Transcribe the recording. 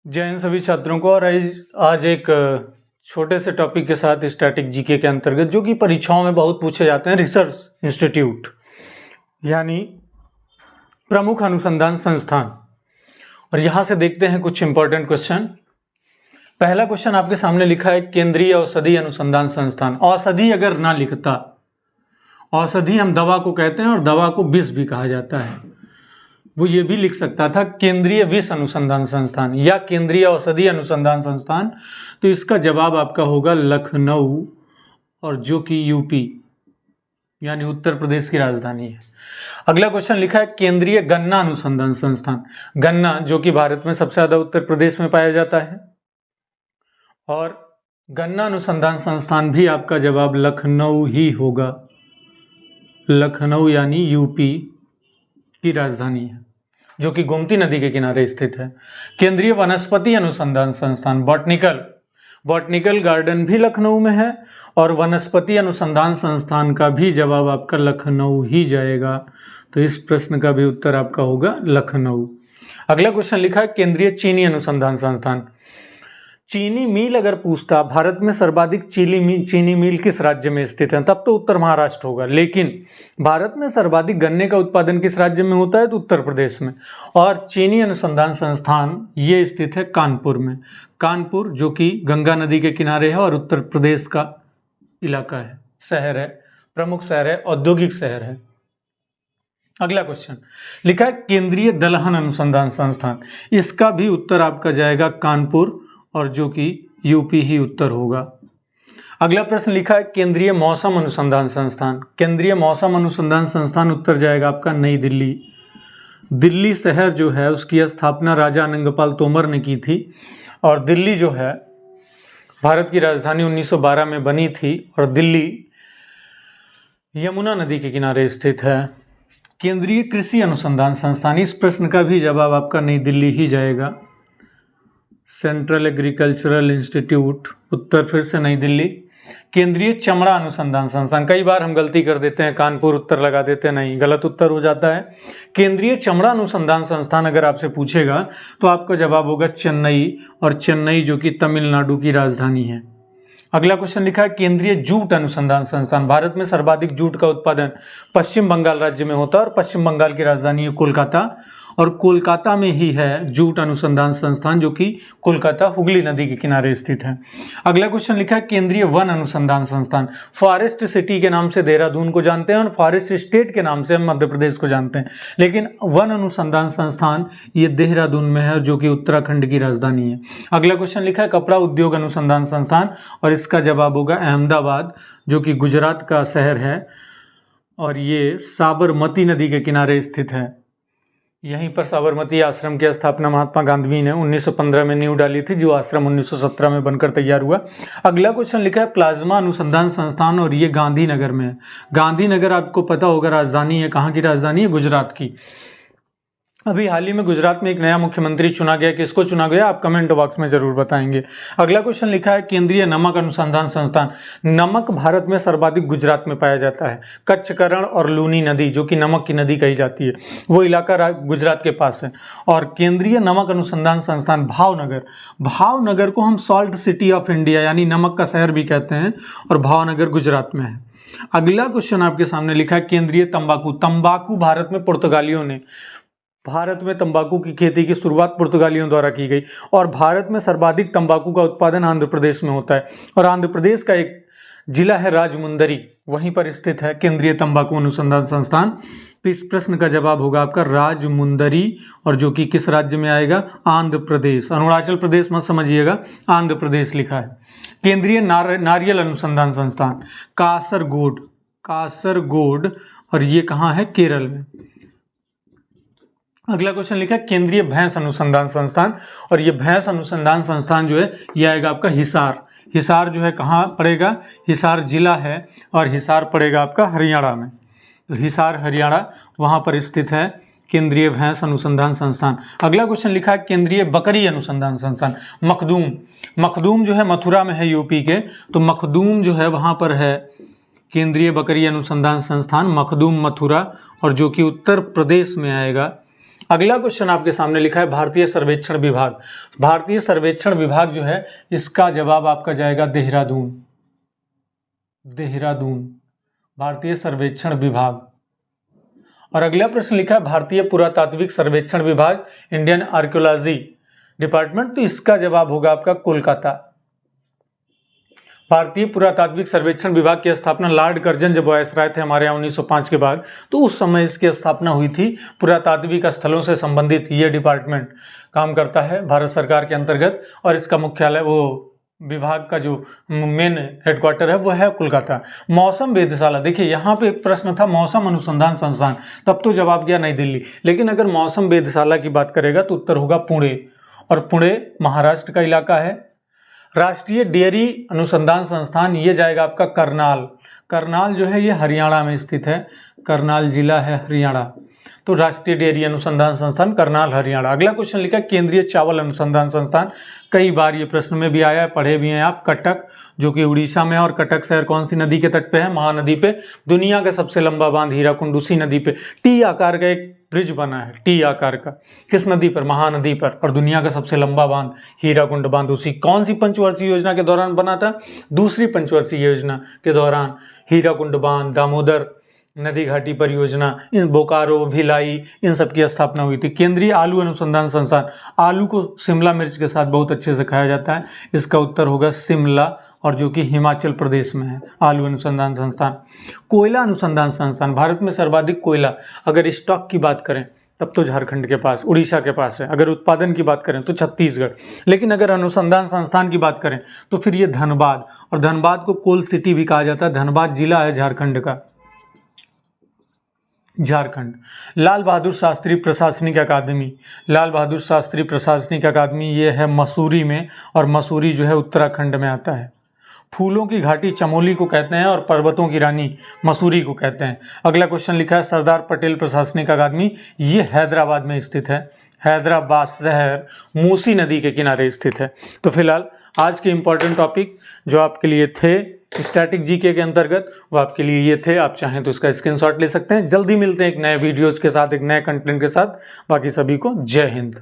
जय हिंद सभी छात्रों को। और आज एक छोटे से टॉपिक के साथ स्टैटिक जीके के अंतर्गत जो कि परीक्षाओं में बहुत पूछे जाते हैं, रिसर्च इंस्टीट्यूट यानी प्रमुख अनुसंधान संस्थान। और यहाँ से देखते हैं कुछ इंपॉर्टेंट क्वेश्चन। पहला क्वेश्चन आपके सामने लिखा है केंद्रीय औषधि अनुसंधान संस्थान। औषधि अगर ना लिखता, औषधि हम दवा को कहते हैं और दवा को विष भी कहा जाता है, वो ये भी लिख सकता था केंद्रीय विष अनुसंधान संस्थान या केंद्रीय औषधि अनुसंधान संस्थान। तो इसका जवाब आपका होगा लखनऊ, और जो कि यूपी यानी उत्तर प्रदेश की राजधानी है। अगला क्वेश्चन लिखा है केंद्रीय गन्ना अनुसंधान संस्थान। गन्ना जो कि भारत में सबसे ज्यादा उत्तर प्रदेश में पाया जाता है, और गन्ना अनुसंधान संस्थान भी आपका जवाब लखनऊ ही होगा। लखनऊ यानी यूपी की राजधानी है, जो कि गोमती नदी के किनारे स्थित है। केंद्रीय वनस्पति अनुसंधान संस्थान, बॉटनिकल गार्डन भी लखनऊ में है, और वनस्पति अनुसंधान संस्थान का भी जवाब आपका लखनऊ ही जाएगा। तो इस प्रश्न का भी उत्तर आपका होगा लखनऊ। अगला क्वेश्चन लिखा है केंद्रीय चीनी अनुसंधान संस्थान। चीनी मिल अगर पूछता भारत में सर्वाधिक चीनी मिल किस राज्य में स्थित है, तब तो उत्तर महाराष्ट्र होगा। लेकिन भारत में सर्वाधिक गन्ने का उत्पादन किस राज्य में होता है, तो उत्तर प्रदेश में। और चीनी अनुसंधान संस्थान ये स्थित है कानपुर में। कानपुर जो कि गंगा नदी के किनारे है और उत्तर प्रदेश का इलाका है, शहर है, प्रमुख शहर है, औद्योगिक शहर है। अगला क्वेश्चन लिखा है केंद्रीय दलहन अनुसंधान संस्थान। इसका भी उत्तर आपका जाएगा कानपुर, और जो कि यूपी ही उत्तर होगा। अगला प्रश्न लिखा है केंद्रीय मौसम अनुसंधान संस्थान। केंद्रीय मौसम अनुसंधान संस्थान उत्तर जाएगा आपका नई दिल्ली। दिल्ली शहर जो है उसकी स्थापना राजा अनंगपाल तोमर ने की थी, और दिल्ली जो है भारत की राजधानी 1912 में बनी थी, और दिल्ली यमुना नदी के किनारे स्थित है। केंद्रीय कृषि अनुसंधान संस्थान, इस प्रश्न का भी जवाब आपका नई दिल्ली ही जाएगा। सेंट्रल एग्रीकल्चरल इंस्टीट्यूट, उत्तर फिर से नई दिल्ली। केंद्रीय चमड़ा अनुसंधान संस्थान, कई बार हम गलती कर देते हैं, कानपुर उत्तर लगा देते हैं, नहीं, गलत उत्तर हो जाता है। केंद्रीय चमड़ा अनुसंधान संस्थान अगर आपसे पूछेगा तो आपका जवाब होगा चेन्नई, और चेन्नई जो कि तमिलनाडु की राजधानी है। अगला क्वेश्चन लिखा है केंद्रीय जूट अनुसंधान संस्थान। भारत में सर्वाधिक जूट का उत्पादन पश्चिम बंगाल राज्य में होता है, और पश्चिम बंगाल की राजधानी है कोलकाता, और कोलकाता में ही है जूट अनुसंधान संस्थान, जो कि कोलकाता हुगली नदी के किनारे स्थित है। अगला क्वेश्चन लिखा है केंद्रीय वन अनुसंधान संस्थान। फॉरेस्ट सिटी के नाम से देहरादून को जानते हैं, और फॉरेस्ट स्टेट के नाम से हम मध्य प्रदेश को जानते हैं, लेकिन वन अनुसंधान संस्थान ये देहरादून में है, जो कि उत्तराखंड की राजधानी है। अगला क्वेश्चन लिखा है कपड़ा उद्योग अनुसंधान संस्थान, और इसका जवाब होगा अहमदाबाद, जो कि गुजरात का शहर है, और ये साबरमती नदी के किनारे स्थित है। यहीं पर साबरमती आश्रम की स्थापना महात्मा गांधी ने 1915 में नींव डाली थी, जो आश्रम 1917 में बनकर तैयार हुआ। अगला क्वेश्चन लिखा है प्लाज्मा अनुसंधान संस्थान, और ये गांधीनगर में है। गांधीनगर आपको पता होगा राजधानी है, कहाँ की राजधानी है, गुजरात की। अभी हाल ही में गुजरात में एक नया मुख्यमंत्री चुना गया, किसको चुना गया आप कमेंट बॉक्स में जरूर बताएंगे। अगला क्वेश्चन लिखा है केंद्रीय नमक अनुसंधान संस्थान। नमक भारत में सर्वाधिक गुजरात में पाया जाता है। कच्छकरण और लूनी नदी जो कि नमक की नदी कही जाती है, वो इलाका गुजरात के पास है। और केंद्रीय नमक अनुसंधान संस्थान भावनगर को हम सॉल्ट सिटी ऑफ इंडिया यानी नमक का शहर भी कहते हैं, और भावनगर गुजरात में है। अगला क्वेश्चन आपके सामने लिखा है केंद्रीय तंबाकू भारत में पुर्तगालियों ने, भारत में तंबाकू की खेती की शुरुआत पुर्तगालियों द्वारा की गई, और भारत में सर्वाधिक तंबाकू का उत्पादन आंध्र प्रदेश में होता है, और आंध्र प्रदेश का एक जिला है राजमुंदरी, वहीं पर स्थित है केंद्रीय तंबाकू अनुसंधान संस्थान। तो इस प्रश्न का जवाब होगा आपका राजमुंदरी, और जो कि किस राज्य में आएगा, आंध्र प्रदेश। अरुणाचल प्रदेश मत समझिएगा, आंध्र प्रदेश लिखा है। केंद्रीय नारियल अनुसंधान संस्थान कासरगोड, और ये कहाँ है, केरल में। अगला क्वेश्चन लिखा है केंद्रीय भैंस अनुसंधान संस्थान, और ये भैंस अनुसंधान संस्थान जो है ये आएगा आपका हिसार जो है कहाँ पड़ेगा, हिसार जिला है, और हिसार पड़ेगा आपका हरियाणा में। तो हिसार हरियाणा वहाँ पर स्थित है केंद्रीय भैंस अनुसंधान संस्थान। अगला क्वेश्चन लिखा है केंद्रीय बकरी अनुसंधान संस्थान। मखदूम जो है मथुरा में है यूपी के, तो मखदूम जो है वहाँ पर है केंद्रीय बकरी अनुसंधान संस्थान, मखदूम मथुरा, और जो कि उत्तर प्रदेश में आएगा। अगला क्वेश्चन आपके सामने लिखा है भारतीय सर्वेक्षण विभाग। भारतीय सर्वेक्षण विभाग जो है इसका जवाब आपका जाएगा देहरादून। देहरादून भारतीय सर्वेक्षण विभाग। और अगला प्रश्न लिखा है भारतीय पुरातात्विक सर्वेक्षण विभाग, इंडियन आर्कियोलॉजी डिपार्टमेंट, तो इसका जवाब होगा आपका कोलकाता। भारतीय पुरातात्विक सर्वेक्षण विभाग की स्थापना लॉर्ड कर्जन जब वायसराय थे हमारे यहाँ 1905 के बाद, तो उस समय इसकी स्थापना हुई थी। पुरातात्विक स्थलों से संबंधित ये डिपार्टमेंट काम करता है भारत सरकार के अंतर्गत, और इसका मुख्यालय वो विभाग का जो मेन हेडक्वार्टर है वो है कोलकाता। मौसम वेधशाला, देखिए यहाँ पे एक प्रश्न था मौसम अनुसंधान संस्थान, तब तो जवाब गया नई दिल्ली, लेकिन अगर मौसम वेधशाला की बात करेगा तो उत्तर होगा पुणे, और पुणे महाराष्ट्र का इलाका है। राष्ट्रीय डेयरी अनुसंधान संस्थान ये जाएगा आपका करनाल। करनाल जो है ये हरियाणा में स्थित है, करनाल जिला है हरियाणा, तो राष्ट्रीय डेयरी अनुसंधान संस्थान करनाल हरियाणा। अगला क्वेश्चन लिखा है केंद्रीय चावल अनुसंधान संस्थान, कई बार ये प्रश्न में भी आया है, पढ़े भी हैं आप। कटक जो कि उड़ीसा में है, और कटक शहर कौन सी नदी के तट पे है? महानदी पे। दुनिया का सबसे लंबा बांध हीराकुंड उसी नदी पे, टी आकार का एक ब्रिज बना है, टी आकार का, किस नदी पर? महानदी पर। और दुनिया का सबसे लंबा बांध हीराकुंड बांध उसी कौन सी पंचवर्षीय योजना के दौरान बना था? दूसरी पंचवर्षीय योजना के दौरान हीराकुंड बांध, दामोदर नदी घाटी परियोजना, इन बोकारो, भिलाई, इन सब की स्थापना हुई थी। केंद्रीय आलू अनुसंधान संस्थान, आलू को शिमला मिर्च के साथ बहुत अच्छे से खाया जाता है, इसका उत्तर होगा शिमला, और जो कि हिमाचल प्रदेश में है आलू अनुसंधान संस्थान। कोयला अनुसंधान संस्थान, भारत में सर्वाधिक कोयला अगर स्टॉक की बात करें तब तो झारखंड के पास, उड़ीसा के पास है। अगर उत्पादन की बात करें तो छत्तीसगढ़, लेकिन अगर अनुसंधान संस्थान की बात करें तो फिर ये धनबाद, और धनबाद को कोल सिटी भी कहा जाता है। धनबाद जिला है झारखंड का, झारखंड। लाल बहादुर शास्त्री प्रशासनिक अकादमी, लाल बहादुर शास्त्री प्रशासनिक अकादमी ये है मसूरी में, और मसूरी जो है उत्तराखंड में आता है। फूलों की घाटी चमोली को कहते हैं, और पर्वतों की रानी मसूरी को कहते हैं। अगला क्वेश्चन लिखा है सरदार पटेल प्रशासनिक अकादमी, ये हैदराबाद में स्थित है। हैदराबाद शहर मूसी नदी के किनारे स्थित है। तो फिलहाल आज के इंपॉर्टेंट टॉपिक जो आपके लिए थे स्टैटिक जीके के अंतर्गत, वो आपके लिए ये थे। आप चाहें तो इसका स्क्रीनशॉट ले सकते हैं। जल्दी मिलते हैं एक नए वीडियोज़ के साथ, एक नए कंटेंट के साथ। बाकी सभी को जय हिंद।